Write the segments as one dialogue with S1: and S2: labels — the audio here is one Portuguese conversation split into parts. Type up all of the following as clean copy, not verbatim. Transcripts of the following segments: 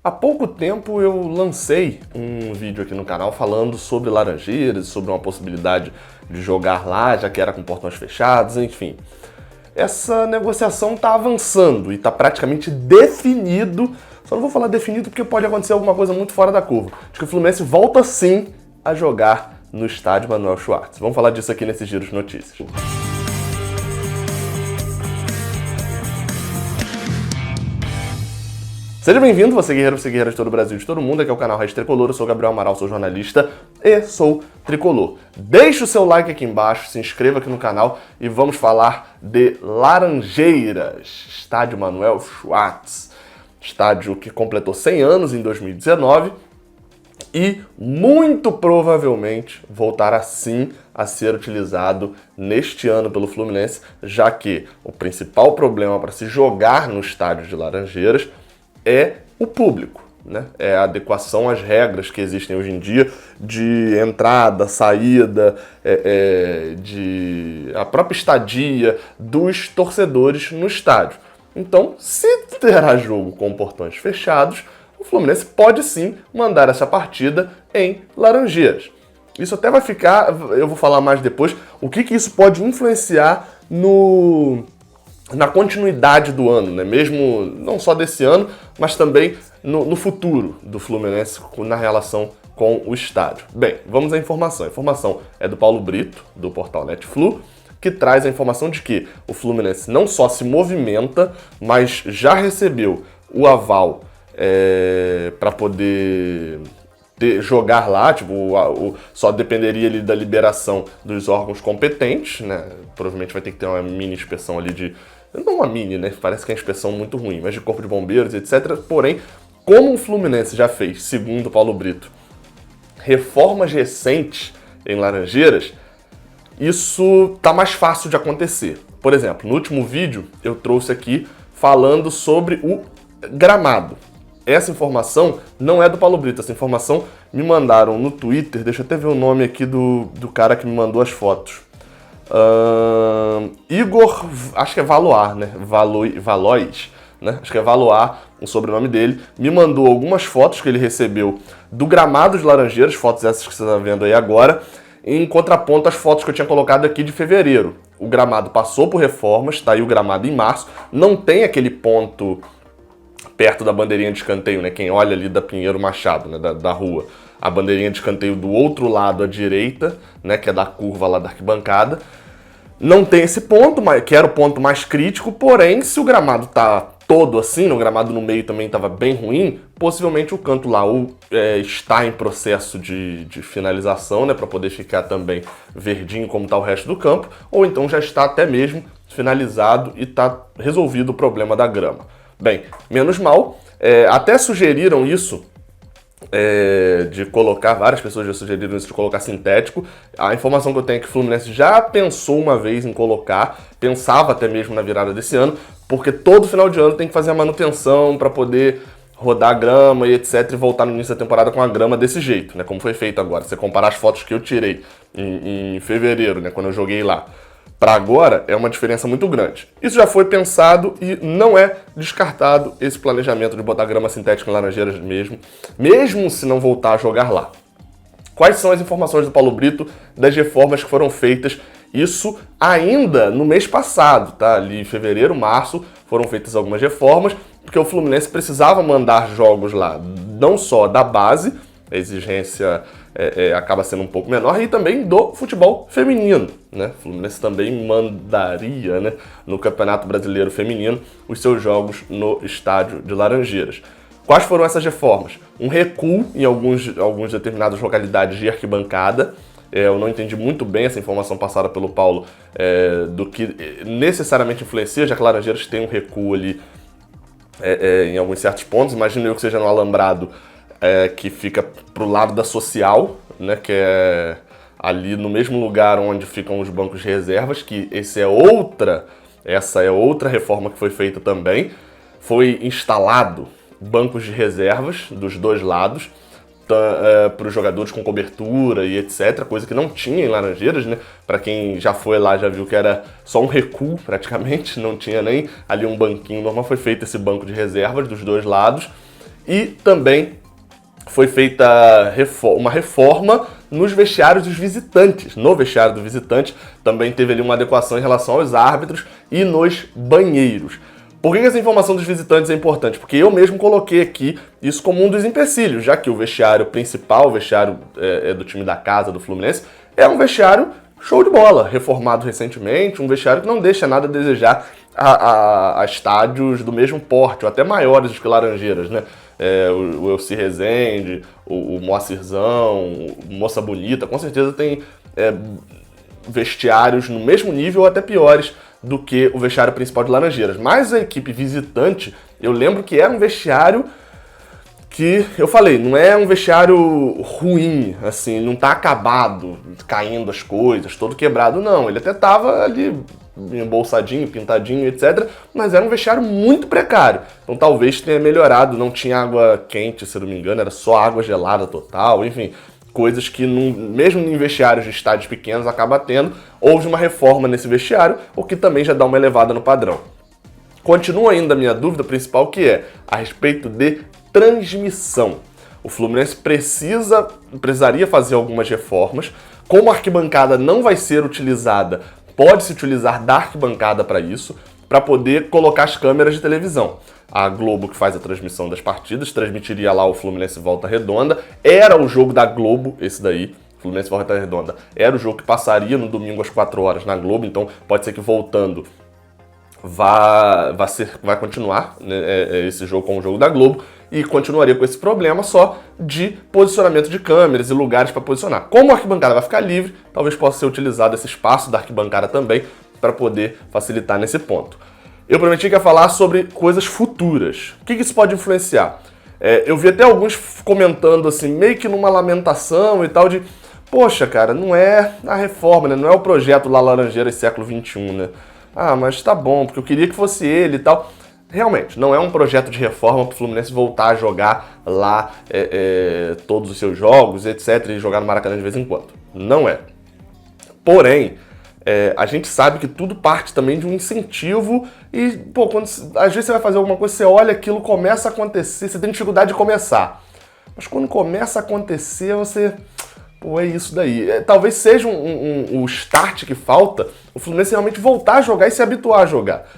S1: Há pouco tempo eu lancei um vídeo aqui no canal falando sobre Laranjeiras, sobre uma possibilidade de jogar lá, já que era com portões fechados, enfim. Essa negociação está avançando e está praticamente definido, só não vou falar definido porque pode acontecer alguma coisa muito fora da curva, de que o Fluminense volta sim a jogar no estádio Manuel Schwartz. Vamos falar disso aqui nesse Giro de Notícias. Seja bem-vindo, você guerreiro de todo o Brasil, de todo mundo, aqui é o canal Raiz Tricolor, eu sou o Gabriel Amaral, sou jornalista e sou tricolor. Deixe o seu like aqui embaixo, se inscreva aqui no canal e vamos falar de Laranjeiras, estádio Manuel Schwartz, estádio que completou 100 anos em 2019 e muito provavelmente voltará sim a ser utilizado neste ano pelo Fluminense, já que o principal problema para se jogar no estádio de Laranjeiras é o público, né? É a adequação às regras que existem hoje em dia de entrada, saída, de a própria estadia dos torcedores no estádio. Então, se terá jogo com portões fechados, o Fluminense pode sim mandar essa partida em Laranjeiras. Isso até vai ficar, eu vou falar mais depois, o que isso pode influenciar na continuidade do ano, né? Mesmo não só desse ano, mas também no futuro do Fluminense na relação com o estádio. Bem, vamos à informação. A informação é do Paulo Brito, do portal Netflu, que traz a informação de que o Fluminense não só se movimenta, mas já recebeu o aval para poder jogar lá, tipo, só dependeria ali da liberação dos órgãos competentes, né? Provavelmente vai ter que ter uma mini inspeção ali de... Não uma mini, né? Parece que é uma inspeção muito ruim, mas de corpo de bombeiros, etc. Porém, como o Fluminense já fez, segundo Paulo Brito, reformas recentes em Laranjeiras, isso tá mais fácil de acontecer. Por exemplo, no último vídeo eu trouxe aqui falando sobre o gramado. Essa informação não é do Paulo Brito, essa informação me mandaram no Twitter, deixa eu até ver o nome aqui do cara que me mandou as fotos. Igor, acho que é Valois, né? Valois, né? Acho que é Valois o sobrenome dele. Me mandou algumas fotos que ele recebeu do gramado de Laranjeiras, fotos essas que você está vendo aí agora, em contraponto às fotos que eu tinha colocado aqui de fevereiro. O gramado passou por reformas, tá aí o gramado em março, não tem aquele ponto perto da bandeirinha de escanteio, né? Quem olha ali da Pinheiro Machado, né? Da rua. A bandeirinha de escanteio do outro lado à direita, né? Que é da curva lá da arquibancada. Não tem esse ponto, que era o ponto mais crítico, porém, se o gramado tá todo assim, o gramado no meio também estava bem ruim, possivelmente o canto lá está em processo de finalização, né? Para poder ficar também verdinho como tá o resto do campo, ou então já está até mesmo finalizado e tá resolvido o problema da grama. Bem, menos mal, até sugeriram isso, de colocar, várias pessoas já sugeriram isso, de colocar sintético. A informação que eu tenho é que o Fluminense já pensou uma vez em colocar, pensava até mesmo na virada desse ano, porque todo final de ano tem que fazer a manutenção para poder rodar a grama e etc, e voltar no início da temporada com a grama desse jeito, né, como foi feito agora. Se você comparar as fotos que eu tirei em fevereiro, né, quando eu joguei lá, para agora, é uma diferença muito grande. Isso já foi pensado e não é descartado esse planejamento de botar grama sintética em Laranjeiras mesmo se não voltar a jogar lá. Quais são as informações do Paulo Brito das reformas que foram feitas? Isso ainda no mês passado, tá? Ali em fevereiro, março, foram feitas algumas reformas, porque o Fluminense precisava mandar jogos lá, não só da base, a exigência acaba sendo um pouco menor, e também do futebol feminino, né? O Fluminense também mandaria, né, no Campeonato Brasileiro Feminino os seus jogos no estádio de Laranjeiras. Quais foram essas reformas? Um recuo em algumas determinadas localidades de arquibancada. Eu não entendi muito bem essa informação passada pelo Paulo do que necessariamente influencia, já que Laranjeiras tem um recuo ali em alguns certos pontos. Imagino eu que seja no Alambrado, que fica pro lado da Social, né, que é ali no mesmo lugar onde ficam os bancos de reservas, que essa é outra reforma que foi feita também. Foi instalado bancos de reservas dos dois lados, para os jogadores com cobertura e etc, coisa que não tinha em Laranjeiras, né? Para quem já foi lá já viu que era só um recuo praticamente, não tinha nem ali um banquinho normal. Foi feito esse banco de reservas dos dois lados e também foi feita uma reforma nos vestiários dos visitantes. No vestiário do visitante também teve ali uma adequação em relação aos árbitros e nos banheiros. Por que essa informação dos visitantes é importante? Porque eu mesmo coloquei aqui isso como um dos empecilhos, já que o vestiário principal, o vestiário do time da casa, do Fluminense, é um vestiário show de bola, reformado recentemente, um vestiário que não deixa nada a desejar a estádios do mesmo porte, ou até maiores do que Laranjeiras, né? O Elci Rezende, o Moacirzão, o Moça Bonita, com certeza tem vestiários no mesmo nível ou até piores do que o vestiário principal de Laranjeiras. Mas a equipe visitante, eu lembro que era um vestiário que, eu falei, não é um vestiário ruim, assim, não tá acabado, caindo as coisas, todo quebrado, não. Ele até tava ali embolsadinho, pintadinho, etc. Mas era um vestiário muito precário. Então talvez tenha melhorado, não tinha água quente, se não me engano, era só água gelada total, enfim. Coisas que, mesmo em vestiários de estádios pequenos, acaba tendo. Houve uma reforma nesse vestiário, o que também já dá uma elevada no padrão. Continua ainda a minha dúvida principal, que é a respeito de transmissão. O Fluminense precisaria fazer algumas reformas. Como a arquibancada não vai ser utilizada, pode-se utilizar da arquibancada para isso, para poder colocar as câmeras de televisão. A Globo, que faz a transmissão das partidas, transmitiria lá o Fluminense Volta Redonda. Era o jogo da Globo, esse daí, Fluminense Volta Redonda. Era o jogo que passaria no domingo às 4 horas na Globo, então pode ser que voltando vai continuar, né, esse jogo com o jogo da Globo, e continuaria com esse problema só de posicionamento de câmeras e lugares para posicionar. Como a arquibancada vai ficar livre, talvez possa ser utilizado esse espaço da arquibancada também para poder facilitar nesse ponto. Eu prometi que ia falar sobre coisas futuras. O que isso pode influenciar? Eu vi até alguns comentando assim, meio que numa lamentação e tal, de poxa, cara, não é a reforma, né? Não é o projeto lá Laranjeiras século XXI, né? Ah, mas tá bom, porque eu queria que fosse ele e tal. Realmente, não é um projeto de reforma para o Fluminense voltar a jogar lá todos os seus jogos, etc., e jogar no Maracanã de vez em quando. Não é. Porém, a gente sabe que tudo parte também de um incentivo e, pô, às vezes você vai fazer alguma coisa, você olha aquilo, começa a acontecer, você tem dificuldade de começar. Mas quando começa a acontecer, você... Pô, é isso daí. Talvez seja o start que falta, o Fluminense realmente voltar a jogar e se habituar a jogar.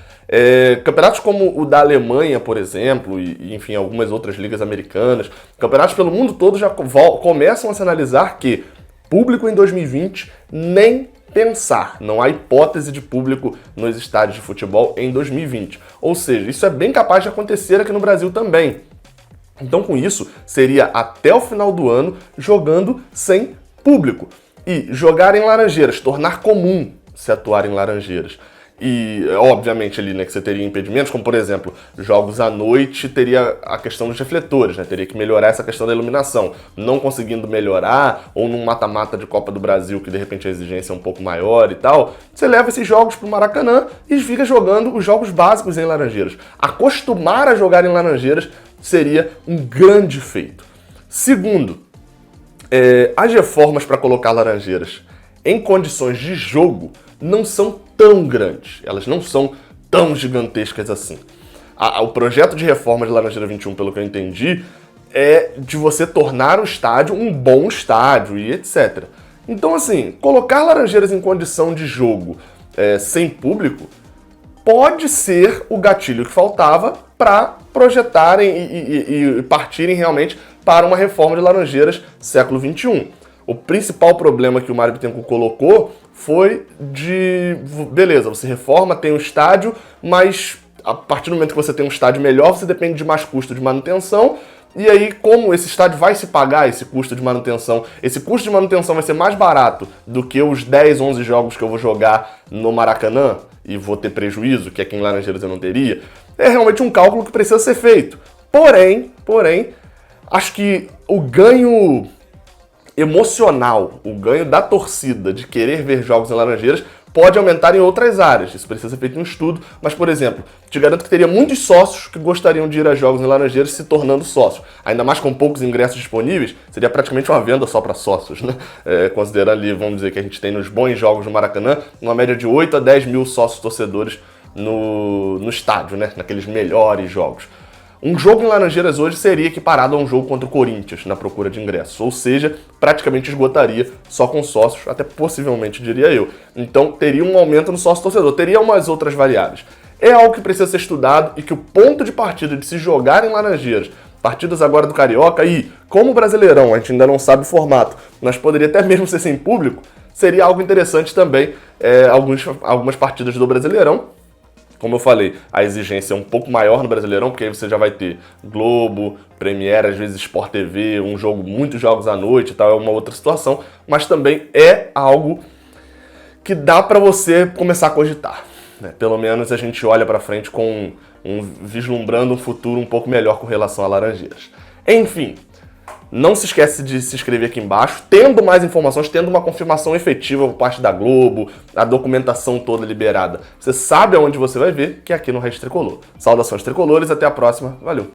S1: Campeonatos como o da Alemanha, por exemplo, e enfim, algumas outras ligas americanas, campeonatos pelo mundo todo já começam a se analisar que público em 2020 nem pensar. Não há hipótese de público nos estádios de futebol em 2020. Ou seja, isso é bem capaz de acontecer aqui no Brasil também. Então, com isso, seria até o final do ano jogando sem público. E jogar em Laranjeiras, tornar comum se atuar em Laranjeiras. E, obviamente, ali, né, que você teria impedimentos, como, por exemplo, jogos à noite, teria a questão dos refletores, né? Teria que melhorar essa questão da iluminação. Não conseguindo melhorar, ou num mata-mata de Copa do Brasil, que de repente a exigência é um pouco maior e tal, você leva esses jogos pro Maracanã e fica jogando os jogos básicos em Laranjeiras. Acostumar a jogar em Laranjeiras seria um grande feito. Segundo, as reformas para colocar Laranjeiras em condições de jogo não são tão grandes, elas não são tão gigantescas assim. O projeto de reforma de Laranjeira 21, pelo que eu entendi, é de você tornar o estádio um bom estádio e etc. Então, assim, colocar Laranjeiras em condição de jogo sem público pode ser o gatilho que faltava para projetarem e partirem realmente para uma reforma de Laranjeiras século XXI. O principal problema que o Mário Bittencourt colocou foi de... Beleza, você reforma, tem um estádio, mas a partir do momento que você tem um estádio melhor, você depende de mais custo de manutenção. E aí, como esse estádio vai se pagar esse custo de manutenção? Esse custo de manutenção vai ser mais barato do que os 10, 11 jogos que eu vou jogar no Maracanã e vou ter prejuízo, que aqui em Laranjeiras eu não teria. É realmente um cálculo que precisa ser feito. Porém, acho que o ganho emocional, o ganho da torcida de querer ver jogos em Laranjeiras pode aumentar em outras áreas. Isso precisa ser feito um estudo, mas, por exemplo, te garanto que teria muitos sócios que gostariam de ir a jogos em Laranjeiras se tornando sócios. Ainda mais com poucos ingressos disponíveis, seria praticamente uma venda só para sócios, né? Considerando ali, vamos dizer, que a gente tem nos bons jogos no Maracanã, uma média de 8 a 10 mil sócios torcedores no estádio, né? Naqueles melhores jogos. Um jogo em Laranjeiras hoje seria equiparado a um jogo contra o Corinthians na procura de ingressos, ou seja, praticamente esgotaria só com sócios, até possivelmente diria eu. Então teria um aumento no sócio-torcedor, teria umas outras variáveis. É algo que precisa ser estudado e que o ponto de partida de se jogar em Laranjeiras, partidas agora do Carioca e, como o Brasileirão, a gente ainda não sabe o formato, mas poderia até mesmo ser sem público, seria algo interessante também, algumas partidas do Brasileirão. Como eu falei, a exigência é um pouco maior no Brasileirão, porque aí você já vai ter Globo, Premiere, às vezes Sport TV, muitos jogos à noite e tal, é uma outra situação, mas também é algo que dá para você começar a cogitar, né? Pelo menos a gente olha para frente vislumbrando um futuro um pouco melhor com relação a Laranjeiras. Enfim, não se esquece de se inscrever aqui embaixo, tendo mais informações, tendo uma confirmação efetiva por parte da Globo, a documentação toda liberada. Você sabe aonde você vai ver, que é aqui no Raiz Tricolor. Saudações tricolores, até a próxima, valeu!